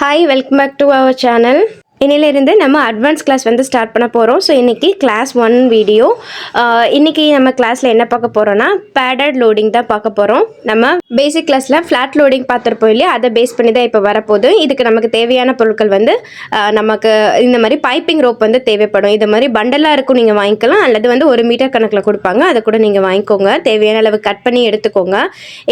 Hi, welcome back to our channel. இன்னிலிருந்து நம்ம advance class வந்து ஸ்டார்ட் பண்ண போகிறோம். ஸோ இன்றைக்கி கிளாஸ் 1 வீடியோ. இன்றைக்கி நம்ம கிளாஸில் என்ன பார்க்க போகிறோன்னா பேடட் லோடிங் தான் பார்க்க போகிறோம். நம்ம பேசிக் கிளாஸில் ஃப்ளாட் லோடிங் பார்த்துருப்போம் இல்லையா, அதை பேஸ் பண்ணி தான் இப்போ வரப்போகுது. இதுக்கு நமக்கு தேவையான பொருட்கள் வந்து நமக்கு இந்த மாதிரி பைப்பிங் ரோப் வந்து தேவைப்படும். இது மாதிரி பண்டலாக இருக்கும், நீங்கள் வாங்கிக்கலாம். அல்லது வந்து 1 மீட்டர் கணக்கில் கொடுப்பாங்க, அதை கூட நீங்கள் வாங்கிக்கோங்க. தேவையான அளவு கட் பண்ணி எடுத்துக்கோங்க.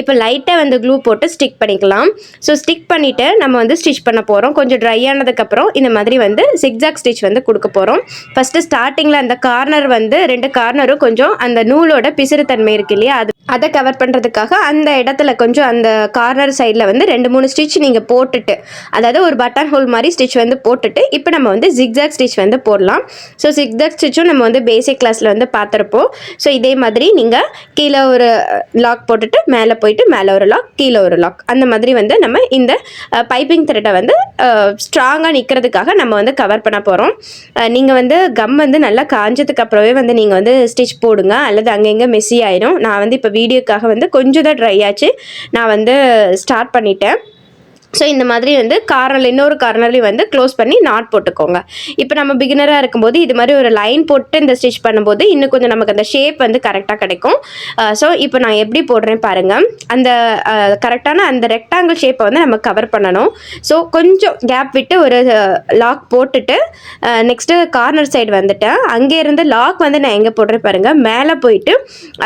இப்போ லைட்டாக வந்து க்ளூ போட்டு ஸ்டிக் பண்ணிக்கலாம். ஸோ ஸ்டிக் பண்ணிவிட்டு நம்ம வந்து ஸ்டிச் பண்ண போகிறோம். கொஞ்சம் ட்ரை ஆனதுக்கப்புறம் இந்த மாதிரி வந்து zigzag ஸ்டிச் வந்து கொடுக்க போகிறோம். ஃபஸ்ட்டு ஸ்டார்டிங்கில் அந்த கார்னர் வந்து 2 கார்னரும் கொஞ்சம் அந்த நூலோட பிசுறுத்தன்மை இருக்கு இல்லையா, அதை கவர் பண்ணுறதுக்காக அந்த இடத்துல கொஞ்சம் அந்த கார்னர் சைடில் வந்து 2-3 ஸ்டிச் நீங்கள் போட்டுட்டு, அதாவது ஒரு பட்டன் ஹோல் மாதிரி ஸ்டிச் வந்து போட்டுட்டு இப்போ நம்ம வந்து zigzag ஸ்டிச் வந்து போடலாம். ஸோ zigzag ஸ்டிச்சும் நம்ம வந்து பேசிக் கிளாஸில் வந்து பார்த்துருப்போம். ஸோ இதே மாதிரி நீங்கள் கீழே ஒரு லாக் போட்டுட்டு மேலே போயிட்டு மேலே ஒரு லாக், கீழே ஒரு லாக், அந்த மாதிரி வந்து நம்ம இந்த பைப்பிங் த்ரெட்டை வந்து ஸ்ட்ராங்காக நிற்கிறதுக்காக நம்ம வந்து கவர் பண்ண போகிறோம். நீங்கள் வந்து கம் வந்து நல்லா காஞ்சதுக்கு அப்புறமே வந்து நீங்கள் வந்து ஸ்டிச் போடுங்க, அல்லது அங்கங்கே மெஸ்ஸி ஆயிடும். நான் வந்து இப்போ வீடியோக்காக வந்து கொஞ்சம் தான் ட்ரை ஆச்சு, நான் வந்து ஸ்டார்ட் பண்ணிட்டேன். ஸோ இந்த மாதிரி வந்து இன்னொரு கார்னர்லேயும் வந்து க்ளோஸ் பண்ணி நாட் போட்டுக்கோங்க. இப்போ நம்ம பிகினராக இருக்கும்போது இது மாதிரி ஒரு லைன் போட்டு இந்த ஸ்டிச் பண்ணும்போது இன்னும் கொஞ்சம் நமக்கு அந்த ஷேப் வந்து கரெக்டாக கிடைக்கும். ஸோ இப்போ நான் எப்படி போடுறேன் பாருங்கள். அந்த கரெக்டான அந்த ரெக்டாங்கிள் ஷேப்பை வந்து நம்ம கவர் பண்ணணும். ஸோ கொஞ்சம் கேப் விட்டு ஒரு லாக் போட்டுட்டு நெக்ஸ்ட்டு கார்னர் சைடு வந்துட்டேன். அங்கேருந்து லாக் வந்து நான் எங்கே போடுறேன் பாருங்கள், மேலே போயிட்டு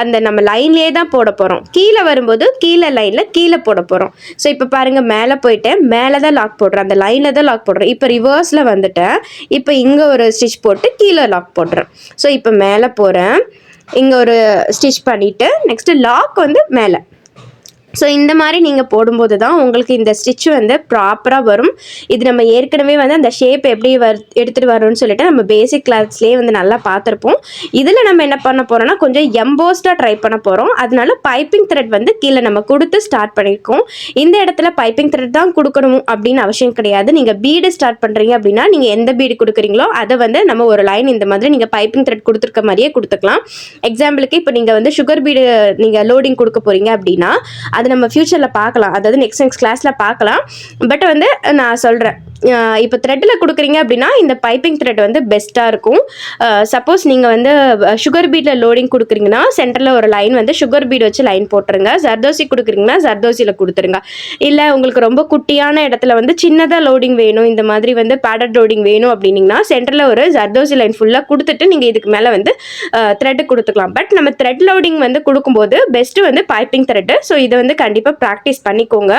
அந்த நம்ம லைன்லேயே தான் போட போகிறோம். கீழே வரும்போது கீழே லைனில் கீழே போட போகிறோம். ஸோ இப்போ பாருங்கள், மேலே போயிட்டு மேலே தான் லாக் போடுறேன், அந்த லைனில் தான் லாக் போடுறேன். இப்போ ரிவர்ஸில் வந்துட்டேன். இப்போ இங்கே ஒரு ஸ்டிச் போட்டு கீழே லாக் போடுறேன். ஸோ இப்போ மேலே போகிறேன், இங்கே ஒரு ஸ்டிச் பண்ணிவிட்டு நெக்ஸ்ட்டு லாக் வந்து மேலே. ஸோ இந்த மாதிரி நீங்கள் போடும்போது தான் உங்களுக்கு இந்த ஸ்டிச்சு வந்து ப்ராப்பராக வரும். இது நம்ம ஏற்கனவே வந்து அந்த ஷேப் எப்படி எடுத்துகிட்டு வரோம்னு சொல்லிட்டு நம்ம பேசிக் கிளாஸ்லேயே வந்து நல்லா பார்த்துருப்போம். இதில் நம்ம என்ன பண்ண போகிறோம்னா கொஞ்சம் எம்போஸ்டாக ட்ரை பண்ண போகிறோம். அதனால பைப்பிங் த்ரெட் வந்து கீழே நம்ம கொடுத்து ஸ்டார்ட் பண்ணியிருக்கோம். இந்த இடத்துல பைப்பிங் த்ரெட் தான் கொடுக்கணும் அப்படின்னு அவசியம் கிடையாது. நீங்கள் பீடு ஸ்டார்ட் பண்ணுறீங்க அப்படின்னா நீங்கள் எந்த பீடு கொடுக்குறீங்களோ அதை வந்து நம்ம ஒரு லைன் இந்த மாதிரி நீங்கள் பைப்பிங் த்ரெட் கொடுத்துருக்க மாதிரியே கொடுத்துக்கலாம். எக்ஸாம்பிளுக்கு இப்போ நீங்கள் வந்து சுகர் பீடு நீங்கள் லோடிங் கொடுக்க போகிறீங்க அப்படின்னா அது நம்ம ஃபியூச்சரில் பார்க்கலாம், அதாவது நெக்ஸ்ட் கிளாஸில் பார்க்கலாம். பட் வந்து நான் சொல்கிறேன், இப்போ த்ரெட்டில் கொடுக்குறீங்க அப்படின்னா இந்த பைப்பிங் த்ரெட் வந்து பெஸ்ட்டாக இருக்கும். சப்போஸ் நீங்கள் வந்து சுகர் பீடில் லோடிங் கொடுக்குறீங்கன்னா சென்டரில் ஒரு லைன் வந்து சுகர் பீட் வச்சு லைன் போட்டுருங்க. ஜர்தோசி கொடுக்குறீங்கன்னா ஜர்தோசியில் கொடுத்துருங்க. இல்லை உங்களுக்கு ரொம்ப குட்டியான இடத்துல வந்து சின்னதாக லோடிங் வேணும், இந்த மாதிரி வந்து பேடட் லோடிங் வேணும் அப்படின்னீங்கன்னா சென்டரில் ஒரு ஜர்தோசி லைன் ஃபுல்லாக கொடுத்துட்டு நீங்கள் இதுக்கு மேலே வந்து த்ரெட்டு கொடுத்துக்கலாம். பட் நம்ம த்ரெட் லோடிங் வந்து கொடுக்கும்போது பெஸ்ட்டு வந்து பைப்பிங் த்ரெட்டு. ஸோ இதை வந்து கண்டிப்பாக ப்ராக்டிஸ் பண்ணிக்கோங்க.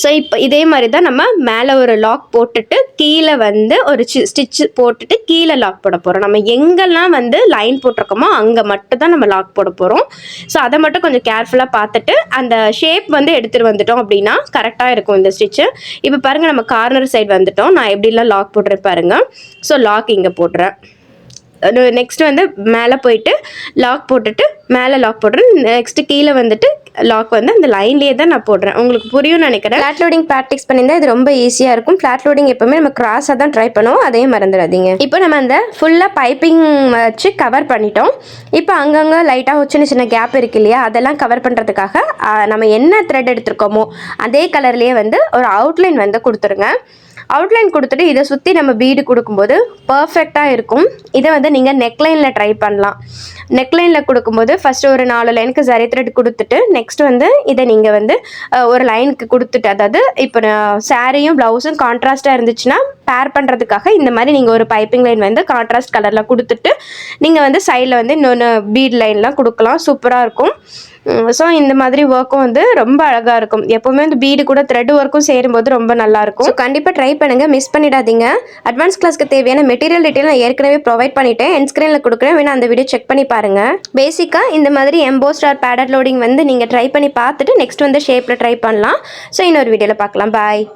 ஸோ இப்போ இதே மாதிரி தான் நம்ம மேலே ஒரு லாக் போட்டுட்டு கீழே வந்து ஒரு ஸ்டிச்சு போட்டுட்டு கீழே லாக் போட போகிறோம். நம்ம எங்கெல்லாம் வந்து லைன் போட்டிருக்கோமோ அங்கே மட்டும் தான் நம்ம லாக் போட போகிறோம். ஸோ அதை மட்டும் கொஞ்சம் கேர்ஃபுல்லாக பார்த்துட்டு அந்த ஷேப் வந்து எடுத்துகிட்டு வந்துட்டோம் அப்படின்னா கரெக்டாக இருக்கும் இந்த ஸ்டிச்சு. இப்போ பாருங்கள், நம்ம கார்னர் சைடு வந்துட்டோம். நான் எப்படிலாம் லாக் போடுறேன் பாருங்கள். ஸோ லாக் இங்கே போடுறேன். நெக்ஸ்ட் வந்து மேலே போயிட்டு லாக் போட்டுட்டு மேலே லாக் போடுறேன். நெக்ஸ்ட்டு கீழே வந்துட்டு லாக் வந்து அந்த லைன்லேயே தான் நான் போடுறேன். உங்களுக்கு புரியும்னு நினைக்கிறேன். ஃப்ளாட் லோடிங் ப்ராக்டிஸ் பண்ணியிருந்தால் இது ரொம்ப ஈஸியாக இருக்கும். ஃப்ளாட் லோடிங் எப்போவுமே நம்ம கிராஸாக தான் ட்ரை பண்ணுவோம், அதையும் மறந்துடாதீங்க. இப்போ நம்ம அந்த ஃபுல்லாக பைப்பிங் வச்சு கவர் பண்ணிட்டோம். இப்போ அங்கங்கே லைட்டாக சின்ன சின்ன கேப் இருக்கு இல்லையா, அதெல்லாம் கவர் பண்ணுறதுக்காக நம்ம என்ன த்ரெட் எடுத்துருக்கோமோ அதே கலர்லேயே வந்து ஒரு அவுட்லைன் வந்து கொடுத்துருங்க. அவுட்லைன் கொடுத்துட்டு இதை சுற்றி நம்ம பீடு கொடுக்கும்போது பர்ஃபெக்டாக இருக்கும். இதை வந்து நீங்கள் நெக்லைனில் ட்ரை பண்ணலாம். நெக்லைனில் கொடுக்கும்போது ஃபஸ்ட்டு ஒரு 4 லைனுக்கு சரி த்ரெட் கொடுத்துட்டு நெக்ஸ்ட் வந்து இதை நீங்கள் வந்து ஒரு லைனுக்கு கொடுத்துட்டு, அதாவது இப்போ சாரியும் ப்ளவுஸும் கான்ட்ராஸ்ட்டாக இருந்துச்சுன்னா பேர் பண்ணுறதுக்காக இந்த மாதிரி நீங்கள் ஒரு பைப்பிங் லைன் வந்து கான்ட்ராஸ்ட் கலரில் கொடுத்துட்டு நீங்கள் வந்து சைடில் வந்து இன்னொன்று பீட் லைன்லாம் கொடுக்கலாம். சூப்பராக இருக்கும். ஸோ இந்த மாதிரி ஒர்க்கும் வந்து ரொம்ப அழகாக இருக்கும். எப்போவுமே வந்து பீடு கூட த்ரெட் ஒர்க்கும் சேரும்போது ரொம்ப நல்லாயிருக்கும். ஸோ கண்டிப்பாக ட்ரை பண்ணுங்கள், மிஸ் பண்ணிடாதீங்க. அட்வான்ஸ் கிளாஸ்க்கு தேவையான மெட்டீரியல் டீட்டெயில் நான் ஏற்கனவே ப்ரொவைட் பண்ணிவிட்டேன், என் ஸ்க்ரீனில் கொடுக்குறேன், வேணா அந்த வீடியோ செக் பண்ணி பாருங்கள். பேசிக்காக இந்த மாதிரி எம்போஸ்ட் ஆர் பேடட் லோடிங் வந்து நீங்கள் ட்ரை பண்ணி பார்த்துட்டு நெக்ஸ்ட் வந்து ஷேப்பில் ட்ரை பண்ணலாம். ஸோ இன்னொரு வீடியோவில் பார்க்கலாம். பாய்.